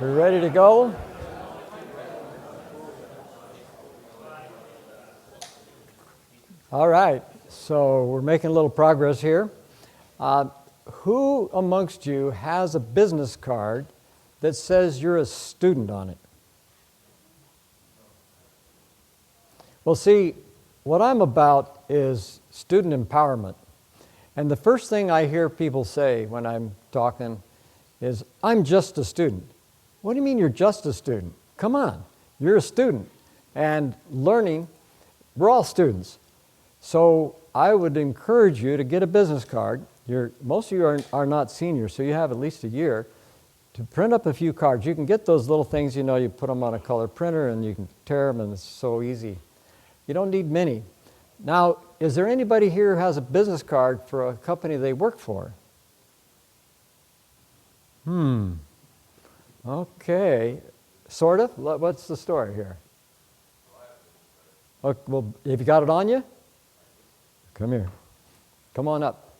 We're ready to go? All right, so we're making a little progress here. Who amongst you has a business card that says you're a student on it? Well, see, what I'm about is student empowerment. And the first thing I hear people say when I'm talking is, I'm just a student. What do you mean you're just a student? Come on, you're a student. And learning, we're all students. So I would encourage you to get a business card. Most of you are not seniors, so you have at least a year to print up a few cards. You can get those little things, you put them on a color printer and you can tear them and it's so easy. You don't need many. Now, is there anybody here who has a business card for a company they work for? Okay, sort of. What's the story here? Okay, well, have you got it on you? Come here. Come on up.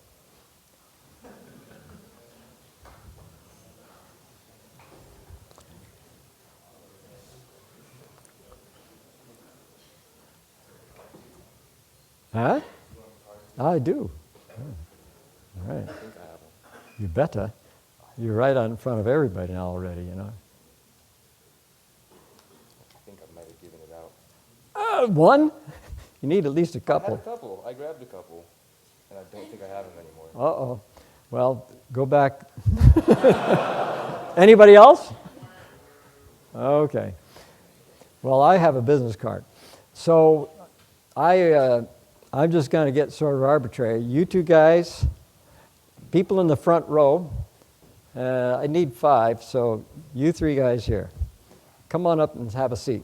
Huh? I do. All right. You better. You're right in front of everybody now already, I think I might have given it out. One? You need at least a couple. I had a couple. I grabbed a couple, and I don't think I have them anymore. Uh-oh. Well, go back. Anybody else? Okay. Well, I have a business card. So I'm just going to get sort of arbitrary. You two guys, people in the front row, I need 5, so you 3 guys here. Come on up and have a seat.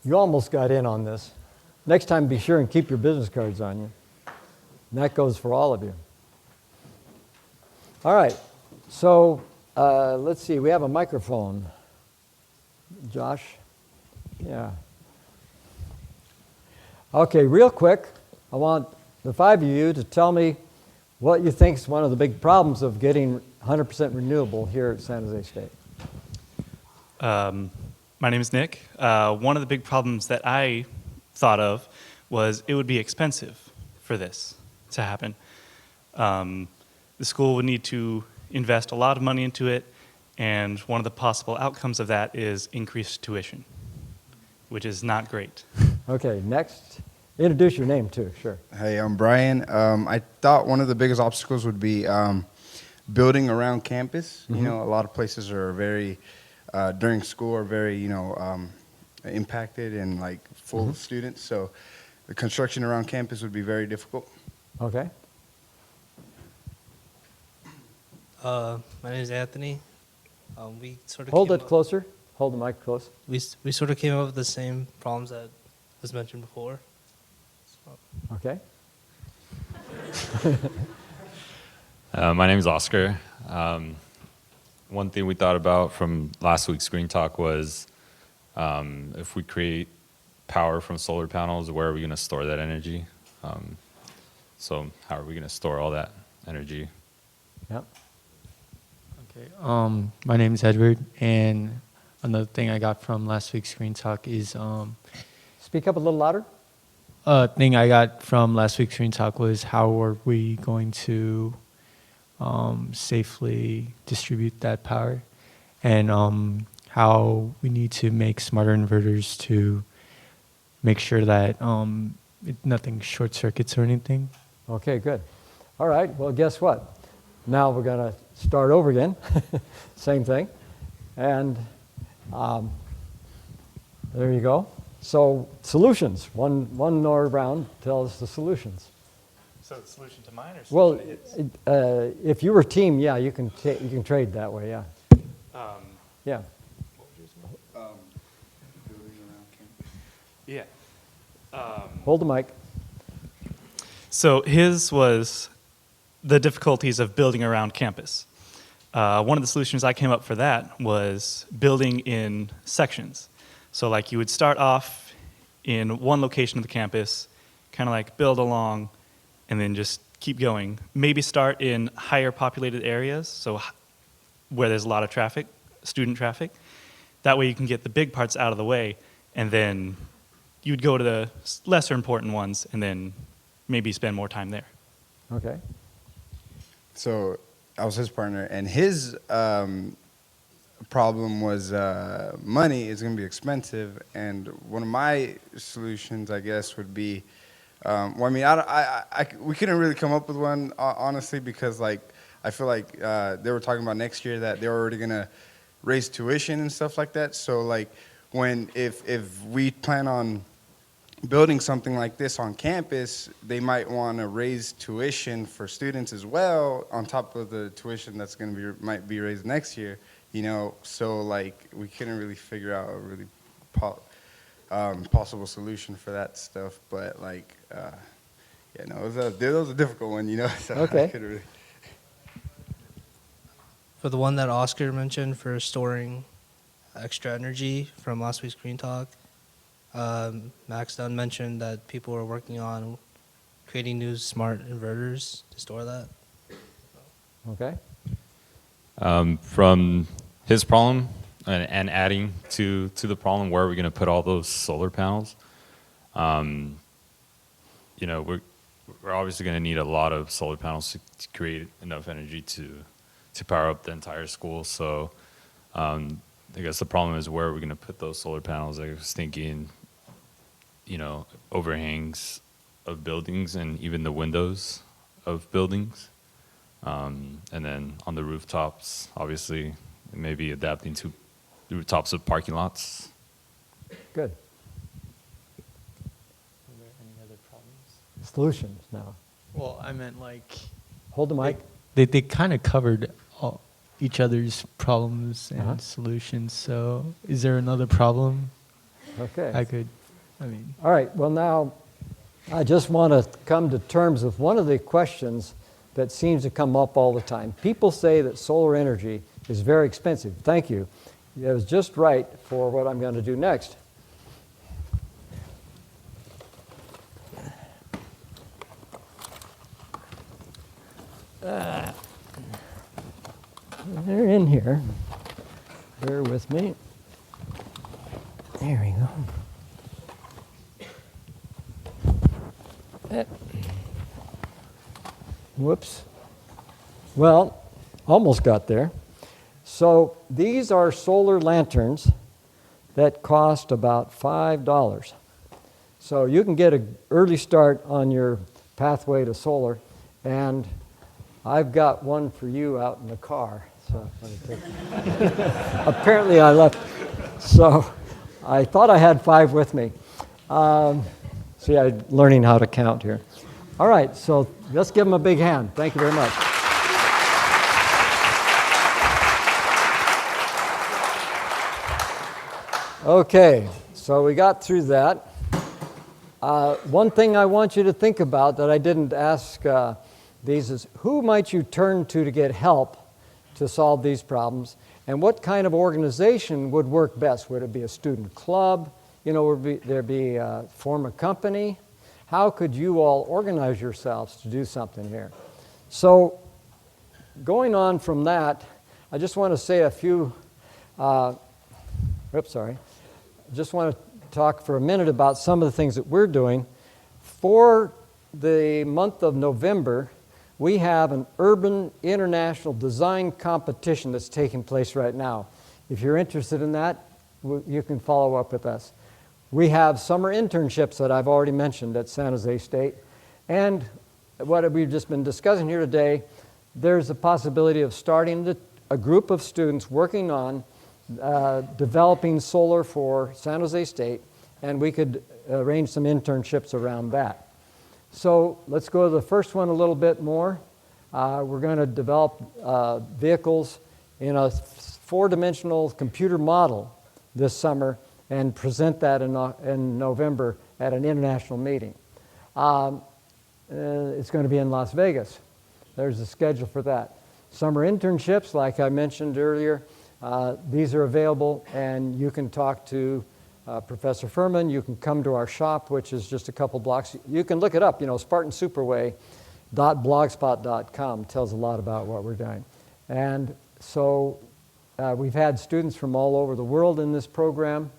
You almost got in on this. Next time, be sure and keep your business cards on you. And that goes for all of you. All right, so let's see, we have a microphone. Josh? Yeah. Okay, real quick, I want the 5 of you to tell me what you think is one of the big problems of getting 100% renewable here at San Jose State. My name is Nick. One of the big problems that I thought of was it would be expensive for this to happen. The school would need to invest a lot of money into it, and one of the possible outcomes of that is increased tuition, which is not great. Okay, next. Introduce your name too, sure. Hey, I'm Brian. I thought one of the biggest obstacles would be building around campus. Mm-hmm. A lot of places are very, during school are very, impacted and like full of students. So the construction around campus would be very difficult. Okay. My name is Anthony. We sort of Hold came it up- closer. Hold the mic close. We sort of came up with the same problems that was mentioned before. So. Okay. My name is Oscar. One thing we thought about from last week's GreenTalk was if we create power from solar panels, where are we going to store that energy? So how are we going to store all that energy? Yep. Okay. My name is Edward, and another thing I got from last week's GreenTalk is Speak up a little louder. thing I got from last week's GreenTalk was how are we going to safely distribute that power, and how we need to make smarter inverters to make sure that nothing short circuits or anything. Okay, good. All right, well, guess what? Now we're going to start over again. Same thing. And there you go. So solutions. One more round. Tell us the solutions. So the solution to mine or Well, solution if you were team, yeah, you can trade that way. Yeah. Yeah. Building around campus. Yeah. Hold the mic. So his was the difficulties of building around campus. One of the solutions I came up for that was building in sections. So like you would start off in one location of the campus, kind of like build along, and then just keep going. Maybe start in higher populated areas, so where there's a lot of traffic, student traffic. That way you can get the big parts out of the way, and then you'd go to the lesser important ones, and then maybe spend more time there. Okay. So I was his partner, and his problem was money is going to be expensive, and one of my solutions, I guess, would be, well, I mean, we couldn't really come up with one, honestly, because like I feel like they were talking about next year that they're already going to raise tuition and stuff like that. So like if we plan on building something like this on campus, they might want to raise tuition for students as well on top of the tuition that's going to might be raised next year, you know. So like we couldn't really figure out a really possible solution for that stuff. But like, yeah, no, it was a difficult one, you know. So Okay. I couldn't really. For the one that Oscar mentioned for storing extra energy from last week's Green Talk, Max Dunn mentioned that people are working on creating new smart inverters to store that. Okay. From his problem and adding to the problem, where are we going to put all those solar panels? You know, we're obviously going to need a lot of solar panels to create enough energy to power up the entire school. So I guess the problem is, where are we going to put those solar panels? I was thinking, you know, overhangs of buildings and even the windows of buildings. And then on the rooftops, obviously, maybe adapting to the rooftops of parking lots. Good. Are there any other problems? Solutions now. Well, I meant like Hold the mic. they kind of covered each other's problems and Uh-huh. solutions. So, is there another problem Okay. I mean, All right, well now, I just want to come to terms with one of the questions that seems to come up all the time. People say that solar energy is very expensive. Thank you. It was just right for what I'm going to do next. They're in here. Bear with me. There we go. Whoops. Well, almost got there. So these are solar lanterns that cost about $5. So you can get an early start on your pathway to solar, and I've got one for you out in the car. So apparently I left. So I thought I had 5 with me. See, I'm learning how to count here. All right, so let's give them a big hand. Thank you very much. Okay, so we got through that. One thing I want you to think about that I didn't ask these is, who might you turn to get help to solve these problems? And what kind of organization would work best? Would it be a student club? You know, would there be form a company? How could you all organize yourselves to do something here? So going on from that, I just want to say a few, just want to talk for a minute about some of the things that we're doing. For the month of November, we have an urban international design competition that's taking place right now. If you're interested in that, you can follow up with us. We have summer internships that I've already mentioned at San Jose State. And what we've just been discussing here today, there's a possibility of starting a group of students working on developing solar for San Jose State, and we could arrange some internships around that. So let's go to the first one a little bit more. We're going to develop vehicles in a 4-dimensional computer model this summer and present that in November at an international meeting. It's going to be in Las Vegas. There's a schedule for that. Summer internships, like I mentioned earlier, these are available, and you can talk to Professor Furman. You can come to our shop, which is just a couple blocks. You can look it up, SpartanSuperway.blogspot.com tells a lot about what we're doing. And so we've had students from all over the world in this program.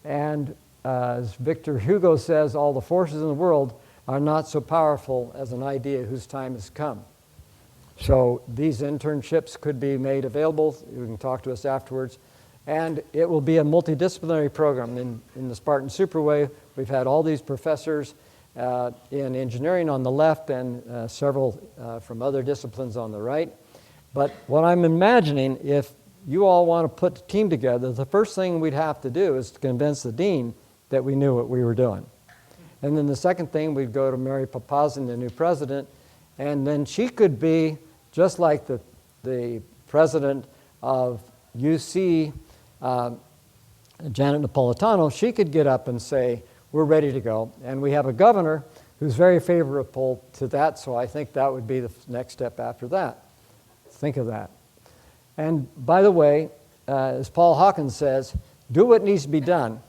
And as Victor Hugo says, all the forces in the world are not so powerful as an idea whose time has come. So these internships could be made available. You can talk to us afterwards. And it will be a multidisciplinary program. In the Spartan Superway, we've had all these professors in engineering on the left and several from other disciplines on the right. But what I'm imagining, if you all want to put the team together, the first thing we'd have to do is to convince the dean that we knew what we were doing. And then the second thing, we'd go to Mary Papazian, the new president, and then she could be just like the president of UC, Janet Napolitano. She could get up and say, we're ready to go. And we have a governor who's very favorable to that, so I think that would be the next step after that. Think of that. And by the way, as Paul Hawkins says, do what needs to be done,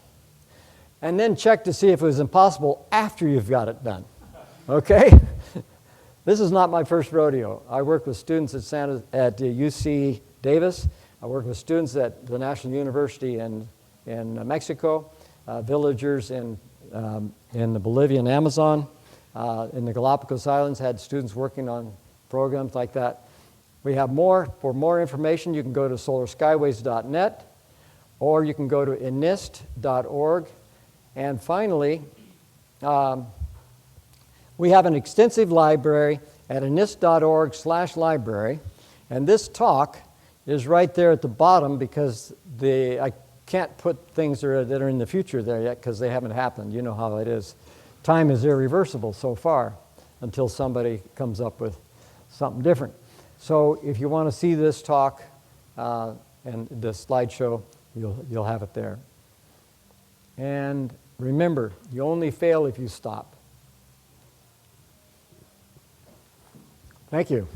and then check to see if it was impossible after you've got it done. Okay? This is not my first rodeo. I work with students at UC Davis. I work with students at the National University in Mexico, villagers in the Bolivian Amazon, in the Galapagos Islands, had students working on programs like that. We have more. For more information, you can go to solarskyways.net, or you can go to enist.org. And finally, we have an extensive library at enist.org/library, and this talk is right there at the bottom because I can't put things that are in the future there yet because they haven't happened. You know how it is. Time is irreversible so far until somebody comes up with something different. So if you want to see this talk and the slideshow, you'll have it there. And remember, you only fail if you stop. Thank you.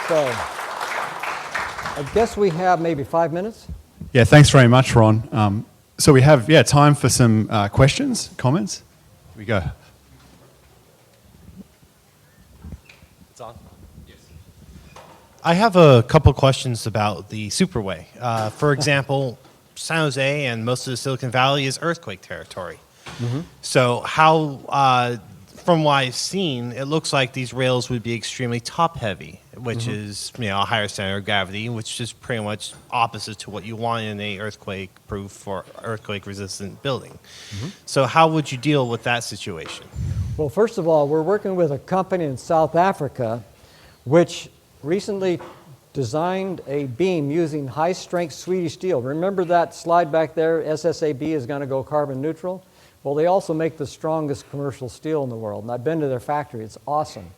So, I guess we have maybe 5 minutes. Yeah, thanks very much, Ron. So we have time for some questions, comments. Here we go. It's on? Yes. I have a couple questions about the Superway. For example, San Jose and most of the Silicon Valley is earthquake territory. Mm-hmm. So how, from what I've seen, it looks like these rails would be extremely top-heavy, which is a higher center of gravity, which is pretty much opposite to what you want in a earthquake-proof or earthquake-resistant building. So how would you deal with that situation? Well, first of all, we're working with a company in South Africa which recently designed a beam using high-strength Swedish steel. Remember that slide back there, SSAB is going to go carbon neutral? Well, they also make the strongest commercial steel in the world, and I've been to their factory. It's awesome.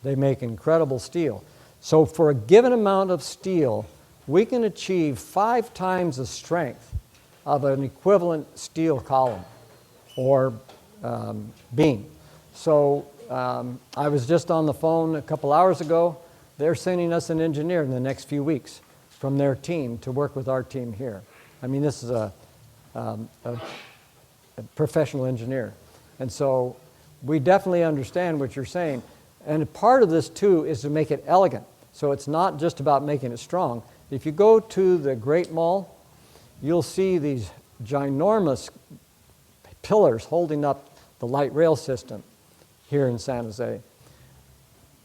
They make incredible steel. So for a given amount of steel, we can achieve 5 times the strength of an equivalent steel column or beam. So I was just on the phone a couple hours ago. They're sending us an engineer in the next few weeks from their team to work with our team here. I mean, this is a professional engineer. And so we definitely understand what you're saying. And part of this, too, is to make it elegant. So it's not just about making it strong. If you go to the Great Mall, you'll see these ginormous pillars holding up the light rail system here in San Jose.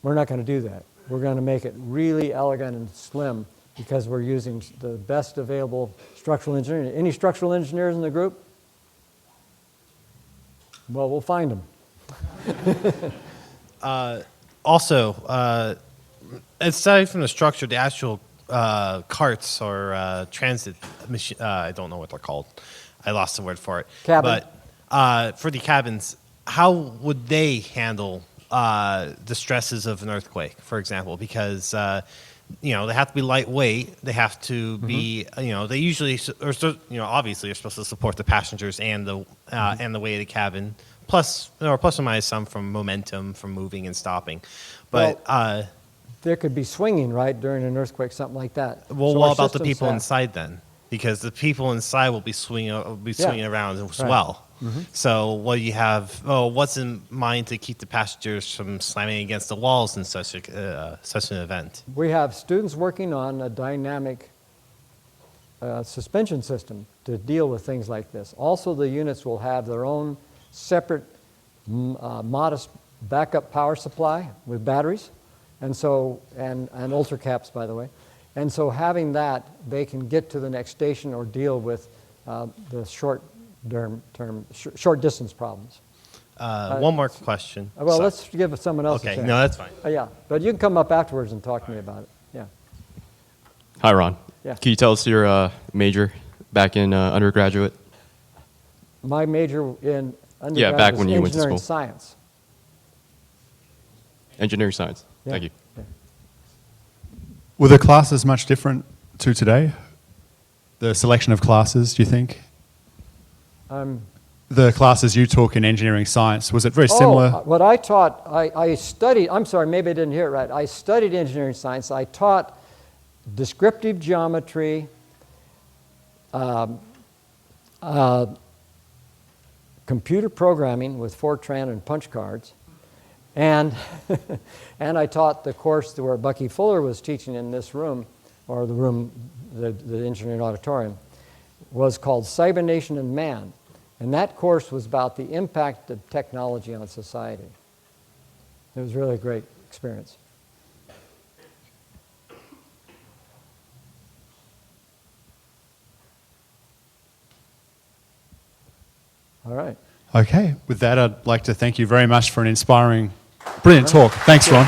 We're not going to do that. We're going to make it really elegant and slim because we're using the best available structural engineering. Any structural engineers in the group? Well, we'll find them. Also, aside from the structure, the actual carts or transit machine, I don't know what they're called. I lost the word for it. Cabin. But for the cabins, how would they handle the stresses of an earthquake, for example? Because they have to be lightweight. They have to be, they usually, obviously, are supposed to support the passengers and the weight of the cabin, plus or minus some from momentum, from moving and stopping. But there could be swinging, right, during an earthquake, something like that. Well, So what our about the systems people have- inside then? Because the people inside will be swinging around as Right. well. So what do you have? Oh, what's in mind to keep the passengers from slamming against the walls in such an event? We have students working on a dynamic suspension system to deal with things like this. Also, the units will have their own separate, modest backup power supply with batteries, and so and ultra caps, by the way. And so, having that, they can get to the next station or deal with the short distance problems. One more question. Well, Sorry. let's give someone else a Okay, chance. no, that's fine. Yeah, but you can come up afterwards and talk to me about it. Yeah. Hi, Ron. Yeah. Can you tell us your major back in undergraduate? My major in undergrad back was when you went to engineering school. science. Engineering science. Yeah. Thank you. Yeah. Were the classes much different to today? The selection of classes, do you think? The classes you took in engineering science, was it very similar? What I taught, I studied, I'm sorry, maybe I didn't hear it right. I studied engineering science. I taught descriptive geometry, computer programming with Fortran and punch cards, and, and I taught the course where Bucky Fuller was teaching in this room, or the room, the engineering auditorium, was called Cybernation and Man. And that course was about the impact of technology on society. It was really a great experience. All right. Okay, with that, I'd like to thank you very much for an inspiring, brilliant talk. Thanks, Ron.